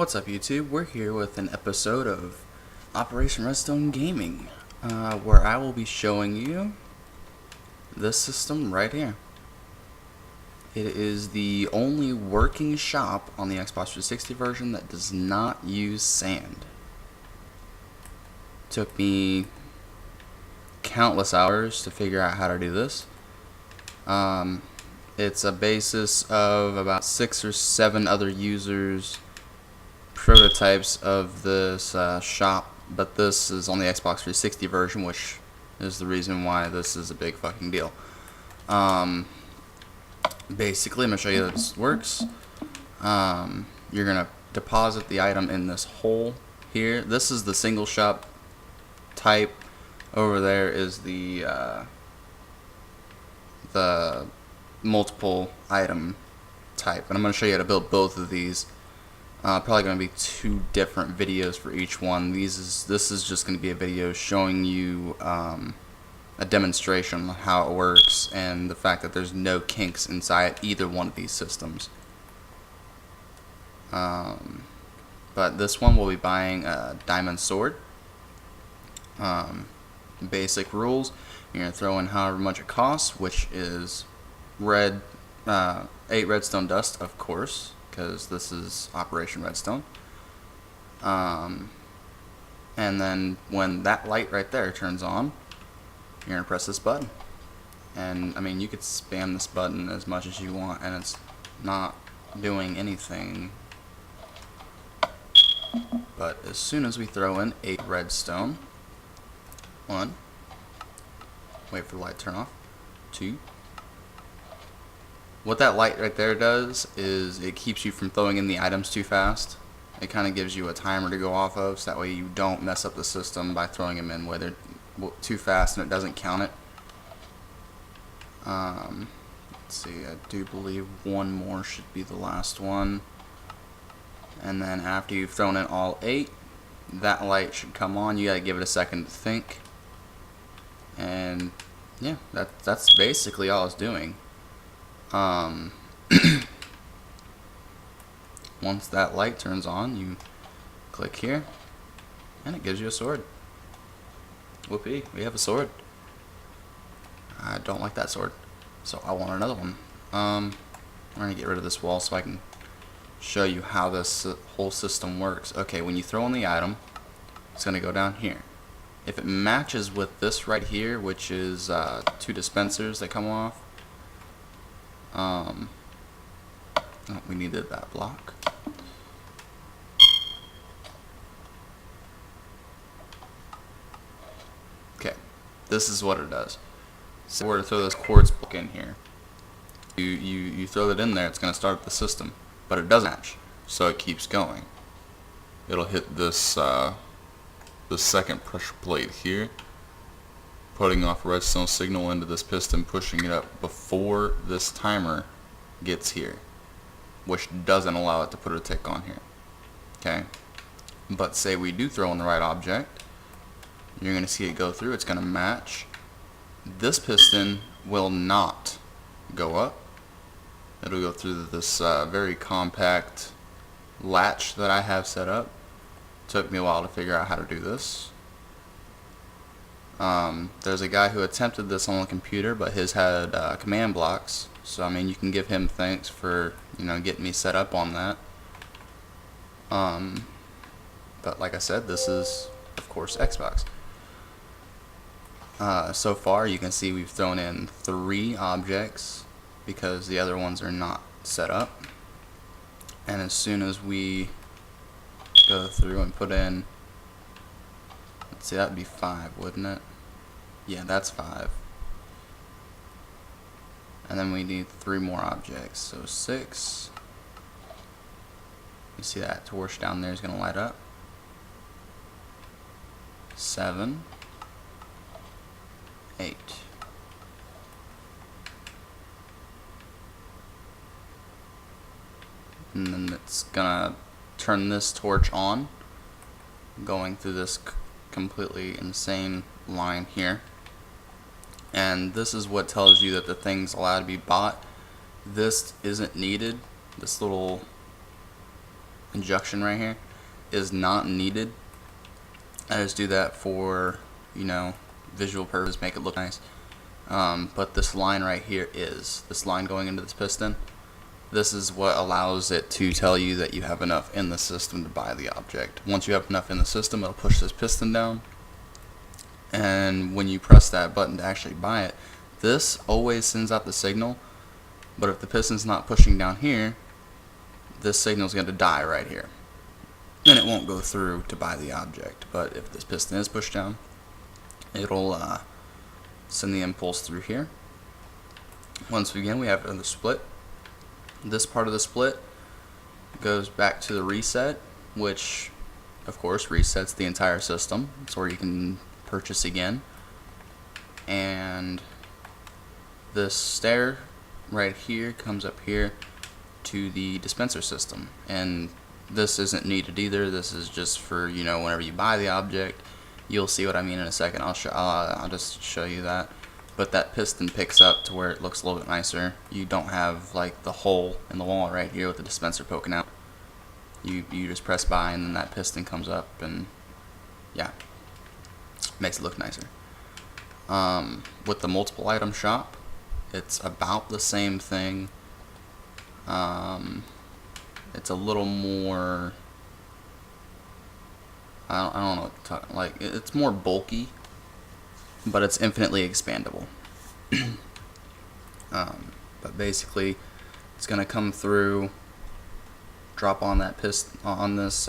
What's up, YouTube? We're here with an episode of Operation Redstone Gaming, where I will be showing you this system right here. It is the only working shop on the Xbox 360 version that does not use sand. Took me countless hours to figure out how to do this. It's a basis of about 6 or 7 other users' prototypes of this shop, but this is on the Xbox 360 version, which is the reason why this is a big fucking deal. Basically, I'm going to show you how this works. You're going to deposit the item in this hole here. This is the single shop type. Over there is the multiple item type, and I'm going to show you how to build both of these. Probably going to be 2 different videos for each one. This is just going to be a video showing you a demonstration of how it works and the fact that there's no kinks inside either one of these systems. But this one we'll be buying a diamond sword. Basic rules: you're going to throw in however much it costs, which is 8 redstone dust, of course, because this is Operation Redstone. And then when that light right there turns on, you're going to press this button. And I mean, you could spam this button as much as you want and it's not doing anything. But as soon as we throw in 8 redstone, 1, wait for the light to turn off, 2. What that light right there does is it keeps you from throwing in the items too fast. It kind of gives you a timer to go off of, so that way you don't mess up the system by throwing them in whether too fast and it doesn't count it. Let's see, I do believe 1 more should be the last one. And then after you've thrown in all 8, that light should come on. You gotta give it a second to think. And yeah, that's basically all it's doing. Once that light turns on, you click here and it gives you a sword. Whoopee, we have a sword. I don't like that sword, so I want another one. We're gonna get rid of this wall so I can show you how this whole system works. Okay, when you throw in the item, it's gonna go down here. If it matches with this right here, which is 2 dispensers that come off, oh, we needed that block. Okay, this is what it does. So we're to throw this quartz block in here. You throw it in there, it's going to start the system, but it doesn't match, so it keeps going. It'll hit this the second pressure plate here, putting off a redstone signal into this piston, pushing it up before this timer gets here, which doesn't allow it to put a tick on here. Okay, but say we do throw in the right object, you're going to see it go through. It's going to match. This piston will not go up. It'll go through this very compact latch that I have set up. Took me a while to figure out how to do this. There's a guy who attempted this on the computer, but his had command blocks. So I mean, you can give him thanks for getting me set up on that. But like I said, this is of course Xbox. So far, you can see we've thrown in 3 objects because the other ones are not set up. And as soon as we go through and put in, let's see, that'd be 5, wouldn't it? Yeah, that's 5. And then we need 3 more objects, so 6. You see that torch down there is going to light up. 7, 8. And then it's gonna turn this torch on, going through this completely insane line here. And this is what tells you that the thing's allowed to be bought. This isn't needed. This little injection right here is not needed. I just do that for, you know, visual purpose, make it look nice. But this line right here is, this line going into this piston, this is what allows it to tell you that you have enough in the system to buy the object. Once you have enough in the system, it'll push this piston down, and when you press that button to actually buy it, this always sends out the signal. But if the piston's not pushing down here, this signal is going to die right here, and it won't go through to buy the object. But if this piston is pushed down, it'll send the impulse through here. Once again, we have the split. This part of the split goes back to the reset, which of course resets the entire system. It's where you can purchase again. And this stair right here comes up here to the dispenser system, and this isn't needed either. This is just for, you know, whenever you buy the object. You'll see what I mean in a second. I'll just show you that. But that piston picks up to where it looks a little bit nicer. You don't have like the hole in the wall right here with the dispenser poking out. You just press buy, and then that piston comes up, and yeah, makes it look nicer. With the multiple item shop, it's about the same thing. It's a little more, I don't know what to talk, like, it's more bulky, but it's infinitely expandable. But basically, it's gonna come through, drop on that piston, on this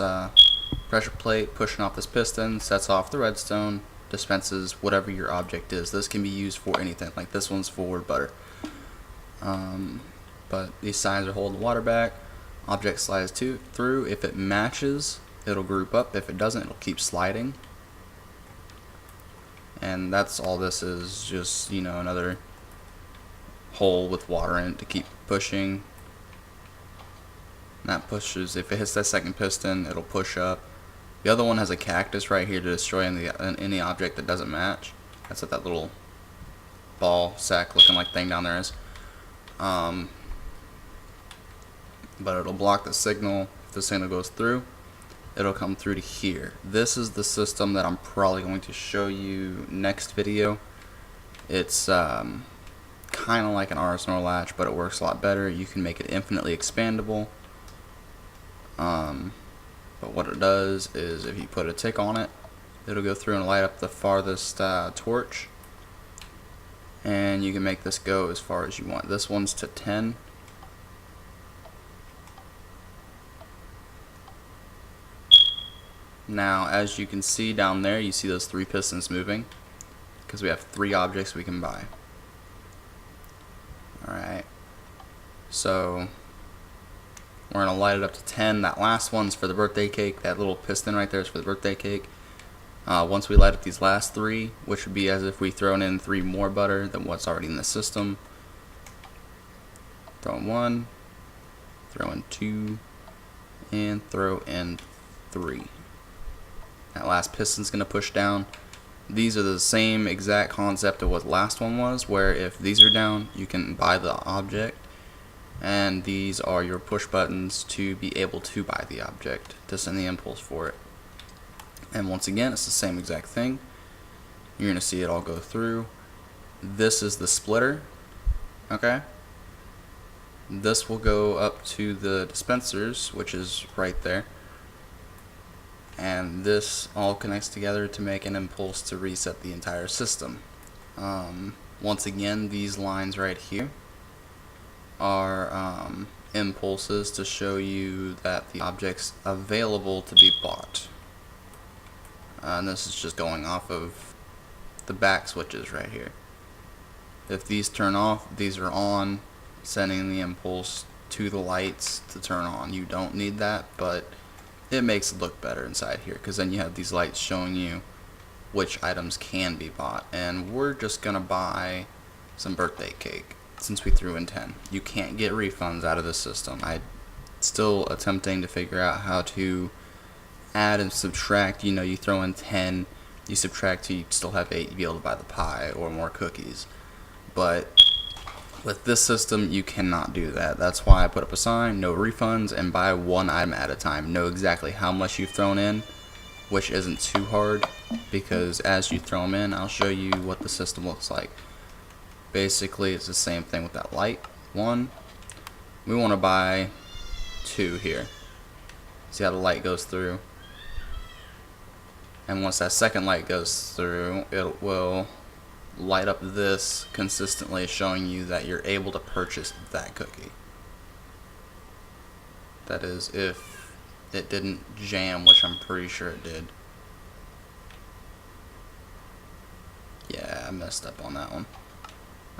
pressure plate, pushing off this piston, sets off the redstone, dispenses whatever your object is. This can be used for anything. Like this one's for butter. But these sides are holding the water back. Object slides through. If it matches, it'll group up. If it doesn't, it'll keep sliding. And that's all this is, just, you know, another hole with water in it to keep pushing. And that pushes, if it hits that second piston, it'll push up. The other one has a cactus right here to destroy any object that doesn't match. That's what that little ball sack looking like thing down there is. But it'll block the signal. If the signal goes through, it'll come through to here. This is the system that I'm probably going to show you next video. It's kind of like an arsenal latch, but it works a lot better. You can make it infinitely expandable. But what it does is, if you put a tick on it, it'll go through and light up the farthest torch, and you can make this go as far as you want. This one's to 10. Now, as you can see down there, you see those 3 pistons moving, because we have 3 objects we can buy. Alright, so we're going to light it up to 10. That last one's for the birthday cake. That little piston right there is for the birthday cake. Once we light up these last 3, which would be as if we thrown in 3 more butter than what's already in the system. Throw in 1, throw in 2, and throw in 3. That last piston's going to push down. These are the same exact concept of what the last one was, where if these are down, you can buy the object. And these are your push buttons to be able to buy the object, to send the impulse for it. And once again, it's the same exact thing. You're going to see it all go through. This is the splitter. Okay? This will go up to the dispensers, which is right there. And this all connects together to make an impulse to reset the entire system. Once again, these lines right here are impulses to show you that the object's available to be bought. And this is just going off of the back switches right here. If these turn off, these are on, sending the impulse to the lights to turn on. You don't need that, but it makes it look better inside here, because then you have these lights showing you which items can be bought. And we're just gonna buy some birthday cake since we threw in 10. You can't get refunds out of this system. I'm still attempting to figure out how to add and subtract. You know, you throw in 10, you subtract 2, you still have 8, you'd be able to buy the pie or more cookies. But With this system, you cannot do that. That's why I put up a sign, no refunds, and buy one item at a time. Know exactly how much you've thrown in, which isn't too hard, because as you throw them in, I'll show you what the system looks like. Basically, it's the same thing with that light. One, we want to buy 2 here. See how the light goes through? And once that second light goes through, it will light up this consistently, showing you that you're able to purchase that cookie. That is, if it didn't jam, which I'm pretty sure it did. Yeah, I messed up on that one.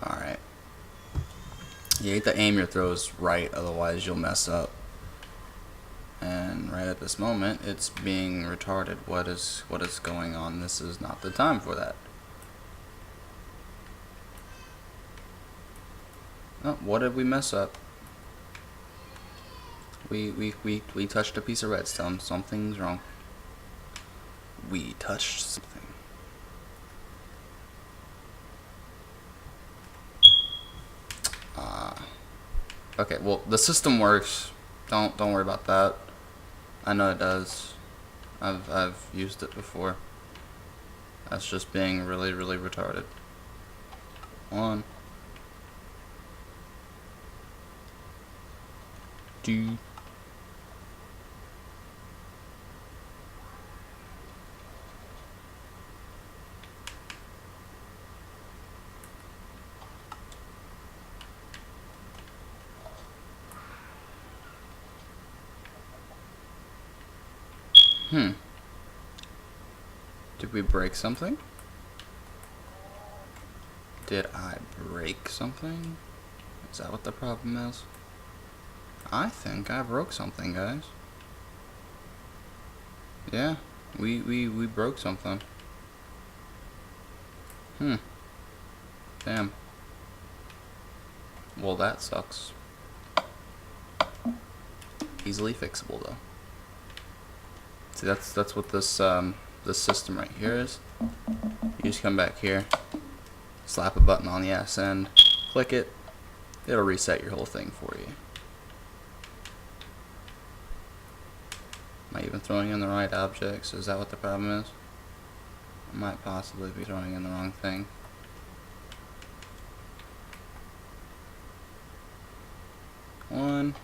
Alright. You need to aim your throws right, otherwise you'll mess up. And right at this moment, it's being retarded. What is going on? This is not the time for that. Oh, what did we mess up? We touched a piece of redstone. Something's wrong. We touched something. Okay, well, the system works. Don't worry about that. I know it does. I've used it before. That's just being really retarded. 1, 2. Did we break something? Did I break something? Is that what the problem is? I think I broke something, guys. Yeah, we broke something. Damn. Well, that sucks. Easily fixable though. See, that's what this this system right here is. You just come back here, slap a button on the ass end, click it, it'll reset your whole thing for you. Am I even throwing in the right objects? Is that what the problem is? I might possibly be throwing in the wrong thing. One.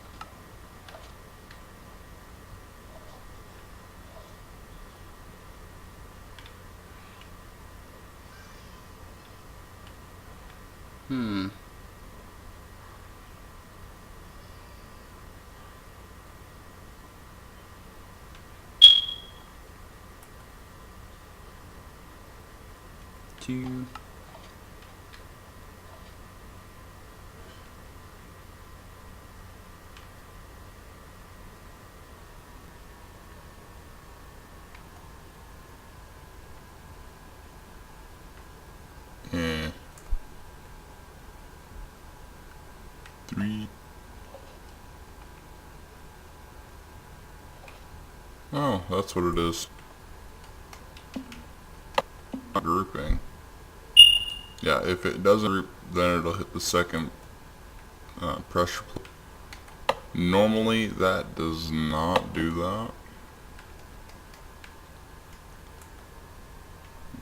Two. Three. Oh, that's what it is. Grouping. Yeah, if it doesn't group, then it'll hit the second pressure plate. Normally, that does not do that.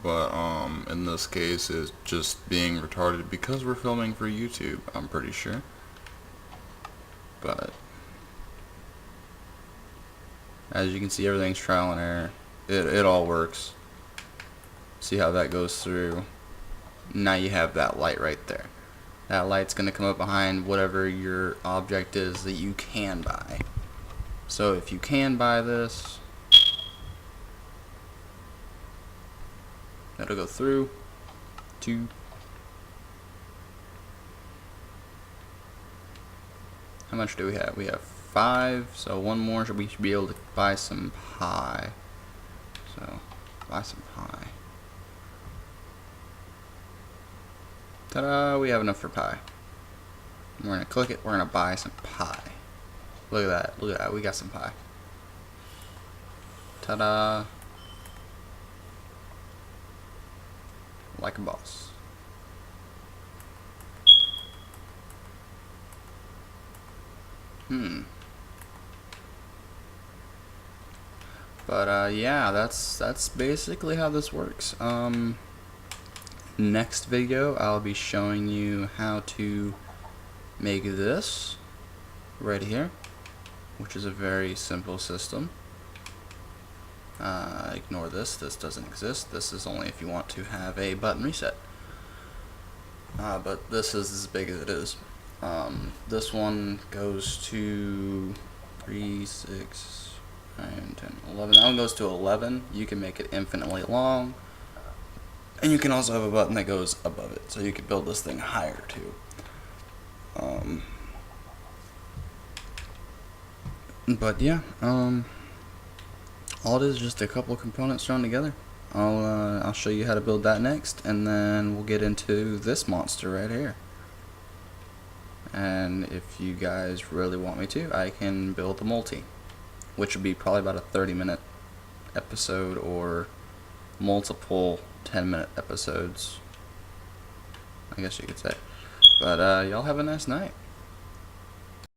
But, in this case, it's just being retarded because we're filming for YouTube, I'm pretty sure. But, as you can see, everything's trial and error. It all works. See how that goes through. Now you have that light right there. That light's going to come up behind whatever your object is that you can buy. So if you can buy this, that'll go through. 2. How much do we have? We have 5, so one more, so we should be able to buy some pie. So, buy some pie. Ta-da, we have enough for pie. We're gonna click it, we're gonna buy some pie. Look at that, we got some pie. Ta-da. Like a boss. But yeah, that's basically how this works. Next video I'll be showing you how to make this right here, which is a very simple system. Ignore this doesn't exist. This is only if you want to have a button reset. But this is as big as it is. This one goes to 3, 6, 9, 10, 11. That one goes to 11. You can make it infinitely long. And you can also have a button that goes above it. So you could build this thing higher too. But yeah, all it is just a couple of components thrown together. I'll show you how to build that next, and then we'll get into this monster right here. And if you guys really want me to, I can build the multi, which would be probably about a 30-minute episode or multiple 10-minute episodes, I guess you could say. But y'all have a nice night.